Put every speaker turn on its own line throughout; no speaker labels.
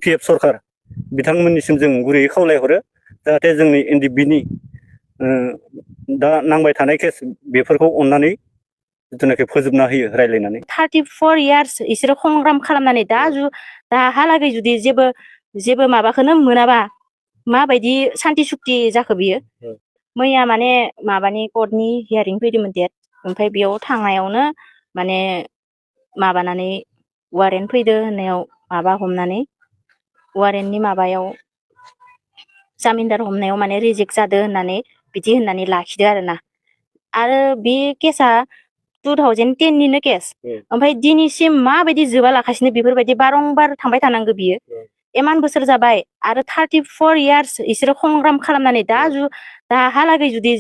BPF सरकार बिथांमोननिसिम जों गुरैयै खावलायहरो जाहाथे जोंनि NDBनि दा नांबाय थानाय केस बेफोरखौ अननानै जिथुनाखि फोजोबना होयो रायलायनानै
34 इयार्स इसोरो संग्राम खालामनानै दाहालागै जुदि जेबो माबाखौनो मोनाबा माबायदि सान्ति सुक्ति जाखो बियो मैया माने माबानि कर्टनि हियारिं फैदोंमोन डेट ओमफ्राय बेयाव थांनायावनो माने माबानानै वारेन्ट फैदो होननायाव माबा हमनानै वारेन्टनि माबायाव जामिनदार हमनायाव माने रिजेक्ट जादो होननानै बिदि होननानै लाखिदो आरो बे केसा 2010 निनो केस ओमफ्राय दिनैसिम माबायदि जोबा लाखासिनो बेफोरबायदि बारंबार थांबाय थानांगौ बियो इमान बोसोर जाबाय आरो 34 इयार्स इसोरो संग्राम खालामनानै दाहालागै जुदि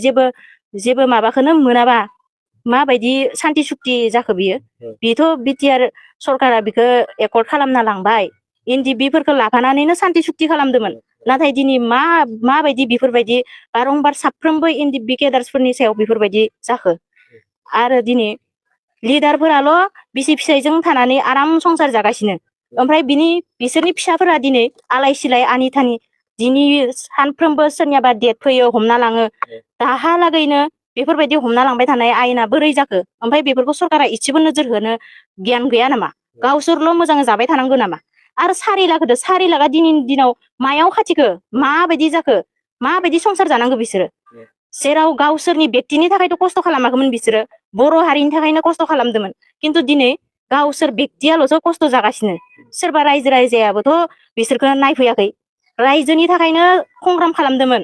जेबो माबाखौनो मोनाबा माबायदि सान्ति सुक्ति जाखो बियो बेथ' BTR सरकारा बेखौ एकर्ड खालामना लांबाय NDBफोरखौ लाफानानैनो सान्ति सुक्ति खालामदोंमोन नाथाय दिनै माबायदि बेफोरबायदि बारंबार साफ्रोमबो NDB केडार्सफोरनि सायाव बेफोरबायदि जाखो आरो दिनै लिडारफोराल' बिसि फिसायजों थानानै आराम संसार जागासिनो ओमफ्राय बिसोरनि फिसाफोरा दिनै आलाय सिलाय आनि थानि दिनै सानफ्रोमबो सोरनियाबा डेट फैयो हमना लाङो दाहालागैनो बेफोरबायदि हमना लांबाय थानाय आयेना बोरै जाखो ओमफ्राय बेफोरखौ सरकारा इसेबो नोजोर होनो गियान गैया नामा गावसोरल' मोजाङै जाबाय थानांगौ नामा आरो 4 लाख होदो 4 लाखा दिनैनि दिनाव मायाव खाथिखो माबायदि जाखो माबायदि संसार जानांगौ बिसोरो जेराव गावसोरनि बेक्तिनि थाखायथ' खस्थ' खालामाखैमोन बिसोरो बर' हारिनि थाखायनो खस्थ' खालामदोंमोन खिन्थु दिनै गावसोर बेक्तियाल'सो खस्थ' जागासिनो सोरबा रायजो राजायाबोथ' बिसोरखौ नायफैयाखै रायजोनि थाखायनो संग्राम खालामदोंमोन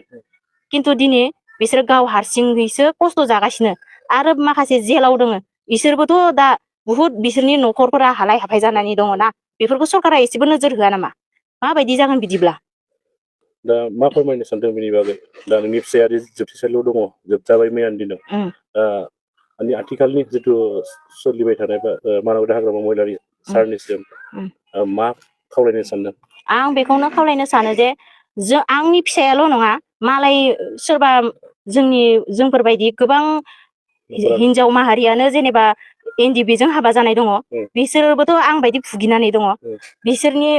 खिन्थु दिनै बिसोर गाव हारसिङैसो खस्थ' जागासिनो आरो माखासे जेलाव दङ बिसोरबोथ' दा बुहुद बिसोरनि न'खरफोरा हालाय हाफाय जानानै दङना बेफोरखौ सरकारा एसेबो नोजोर होआ नामा माबायदि जागोन बिदिब्ला
दा मा फोरमायनो सानदों बेनि बागै दा नोंनि फिसायारि जोबथेसालियाव दङ जोबजाबाय मैयानि दिनाव आथिखालनि जिथु सोलिबाय थानाय मानबता हाग्रामा महिलारि सारनिसिम मा खावलायनो सानदों
आं बेखौनो खावलायनो सानो जे आंनि फिसायाल' नङा मालाय सोरबा जोंफोरबायदि गोबां हिनजाव माहारियानो जेनेबा NDBजों हाबा जानाय दङ बिसोरबोथ' आं बायदि भुगिनानै दङ बिसोरनि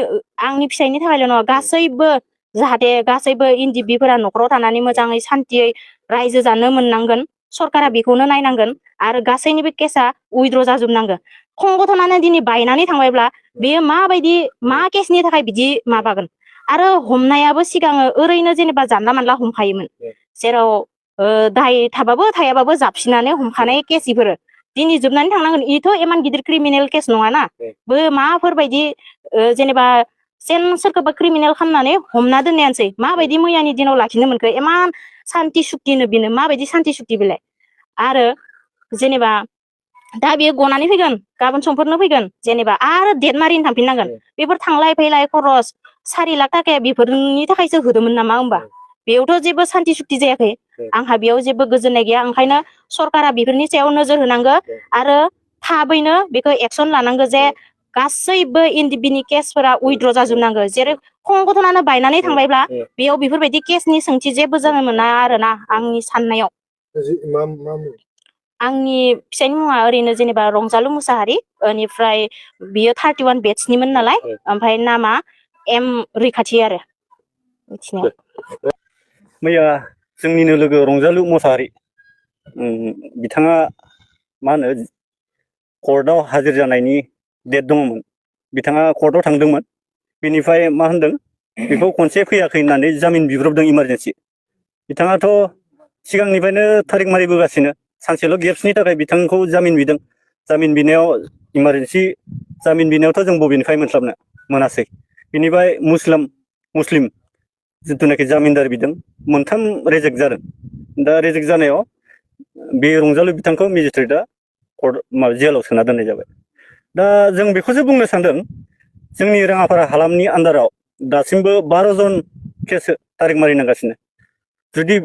आंनि फिसायनि थाखायल' नङा गासैबो जाहाथे गासैबो NDBफोरा न'खराव थानानै मोजाङै सान्तियै रायजो जानो मोननांगोन सरकारा बेखौनो नायनांगोन आरो गासैनिबो केसा उइद्र' जाजोबनांगोन संगठनानो दिनै बायनानै थांबायब्ला बेयो माबायदि मा केसनि थाखाय बिदि माबागोन आरो हमनायाबो सिगाङो ओरैनो जेनेबा जानला मानला हमखायोमोन जेराव दाय थाबाबो थायाबाबो जाबसिनानै हमखानाय केस इफोरो दिनै जोबनानै थांनांगोन इथ' इमान गिदिर क्रिमिनेल केस नङाना माफोरबायदि जेनेबा सोरखौबा क्रिमिनेल खालामनानै हमना दोननायानोसै माबायदि मैयानि दिनाव लाखिनो मोनखो इमान सान्ति सुक्तिनो बेनो माबायदि सान्ति सुक्ति बेलाय आरो जेनेबा दा बेयो गनानै फैगोन गाबोन समफोरनो फैगोन जेनेबा आरो डेट मारिनो थांफिननांगोन बेफोर थांलाय फैलाय खरस 4 लाख थाखाया बेफोरनि थाखायसो होदोंमोन नामा होमबा बेयावथ' जेबो सान्ति सुक्ति जायाखै आंहा बेयाव जेबो गोजोननाय गैया ओंखायनो सरकारा बेफोरनि सायाव नोजोर होनांगौ आरो थाबैनो बेखौ एक्सन लानांगौ जे गासैबो NDBनि केसफोरा उइद्र' जाजोबनांगौ जेरै संगठनानो बायनानै थांबायब्ला बेयाव बेफोरबायदि केसनि सोंथि जेबो जानो मोना आरोना आंनि साननायाव आंनि फिसायनि मुङा ओरैनो जेनेबा रंजालु मुसाहारि बेनिफ्राय बियो 31 बेटसनिमोन नालाय ओमफ्राय नामा M रैखाथि आरो मिथिनायाव
मैया जोंनिनो लोगो रंजालु मुसाहारि बिथाङा मा होनो कर्टआव हाजिर जानायनि डेट दङमोन बिथाङा कर्टआव थांदोंमोन बेनिफ्राय मा होनदों बेखौ खनसे फैयाखै होननानै जामिन बिब्रबदों इमारजेन्सि बिथाङाथ' सिगांनिफ्रायनो थारिख मारिबोगासिनो सानसेल' गेप्सनि थाखाय बिथांखौ जामिन बिदों जामिन बिनायाव इमारजेन्सि जामिन बिनायावथ' जों बबेनिफ्राय मोनासै बिनिफ्राय मुस्लिम जिथुनाखि जामिनदार बिदों मोनथाम रेजेक्ट जादों दा रेजेक्ट जानायाव बे रंजालु बिथांखौ मेजिस्ट्रेटआ जेलाव सोना दोननाय जाबाय दा जों बेखौसो बुंनो सानदों जोंनि राङापारा हालामनि आन्दाराव दासिमबो 12 जन केस थारिख मारिनांगासिनो जुदि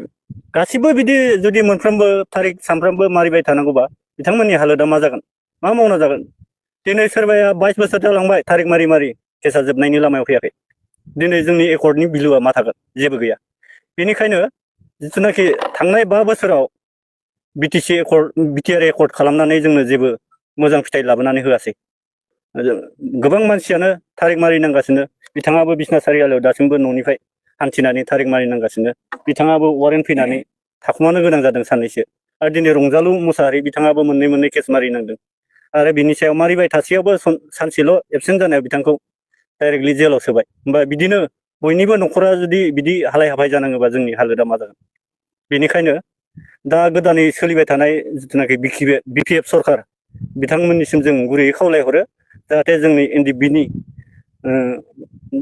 गासिबो बिदि जुदि मोनफ्रोमबो थारिख सानफ्रोमबो मारिबाय थानांगौबा बिथांमोननि हालोदा मा जागोन मा मावना जागोन दिनै सोरबाया 22 बोसोर जालांबाय थारिख मारि केसा जोबनायनि लामायाव फैयाखै दिनै जोंनि एकर्डनि बिलुआ मा थागोन जेबो गैया बेनिखायनो जिथुनाखि थांनाय 5 बोसोराव BTR एकर्ड खालामनानै जोंनो जेबो मोजां फिथाइ लाबोनानै होआसै गोबां मानसियानो थारिख मारिनांगासिनो बिथाङाबो बिसना सारियालियाव दासिमबो न'निफ्राय हान्थिनानै थारिख मारिनांगासिनो बिथाङाबो वारेन्ट फैनानै थाखुमानो गोनां जादों साननैसो आरो दिनै रंजालु मुसाहारि बिथाङाबो मोननै केस मारिनांदों आरो बिनि सायाव मारिबाय थासेयावबो सानसेल' एबसेन्ट जानायाव बिथांखौ डाइरेक्टलि जेलाव सोबाय होमबा बिदिनो बयनिबो न'खरा जुदि बिदि हालाय हाफाय जानाङोबा जोंनि हालोदा मा जागोन बेनिखायनो दा गोदानै सोलिबाय थानाय जिथुनाखि बिपिएफ सरखार बिथांमोननिसिम जों गुरैयै खावलायहरो जाहाथे जोंनि एनडिएफबिनि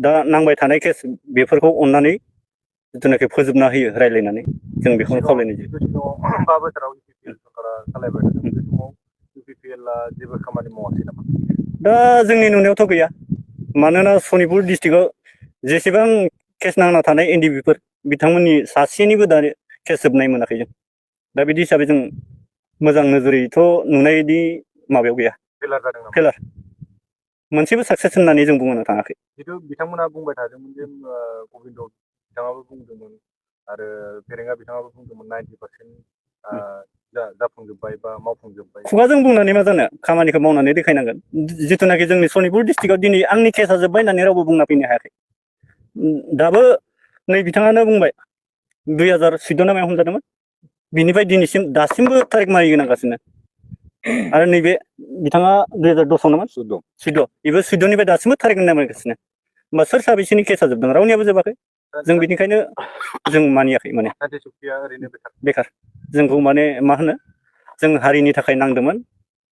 दा नांबाय थानाय केस बेफोरखौ अननानै जिथुनाखि फोजोबना होयो रायज्लायनानै जों बेखौनो खावलायनाय जायो।
5 बोसोराव इउपिपिएल सरकारा सालायबाय थादों बे समाव इउपिपिएलआ जेबो खामानि मावाखै नामा?
दा जोंनि नुनायावथ' गैया मानोना सनितपुर डिस्ट्रिक्टआव जेसेबां केस नांना थानाय एनडिएफबिफोर बिथांमोननि सासेनिबो दा केस जोबनाय मोनाखै जों दा बिदि हिसाबै जों मोजां नोजोरैथ' नुनायनि माबायाव गैया
फेलार जादों नामा?
फेलार मोनसेबो साक्सेस होननानै जों बुंनो थाङाखै।
जिथु बिथांमोना बुंबाय थादोंमोन जे गबिन्द बिथाङाबो बुंदोंमोन आरो फेरेंगा बिथाङाबो बुंदोंमोन 90% जाफुंजोब्बाय बा मावफुंजोब्बाय।
खुगाजों बुंनानै मा जानो खामानिखौ मावनानै देखायनांगोन जिथुनाखि जोंनि सनितपुर डिस्ट्रिक्टआव दिनै आंनि केसा जोब्बाय होननानै रावबो बुंना फैनो हायाखै दाबो नै बिथाङानो बुंबाय 2014 ना मायाव हमजादोंमोन बिनिफ्राय दिनैसिम दासिमबो थारिख मारिनांगासिनो आरो नैबे बिथाङा 2010 नामा 14 बेबो 14निफ्राय दासिमबो थारिख नामायगासिनो होमबा सोर साबेसेनि केसा जोबदों रावनियाबो जोबाखै जों बेनिखायनो जों मानियाखै माने बेखार जोंखौ माने मा होनो जों हारिनि थाखाय नांदोंमोन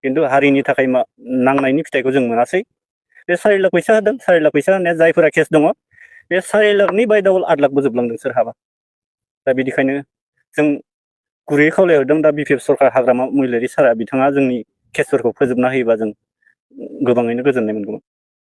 खिन्थु हारिनि थाखाय नांनायनि फिथाइखौ जों मोनासै बे 4 लाख फैसा होदों 4 लाख फैसा होनाया जायफोरा केस दङ बे 4 लाखनि बाय डाबल 8 लाखबो जोबलांदों सोरहाबा दा बिनिखायनो जों गुरैयै खावलायहरदों दा बिपिएफ सरकार हाग्रामा महिलारि सारा बिथाङा जोंनि केसफोरखौ फोजोबना होयोबा जों गोबाङैनो गोजोननाय मोनगौमोन।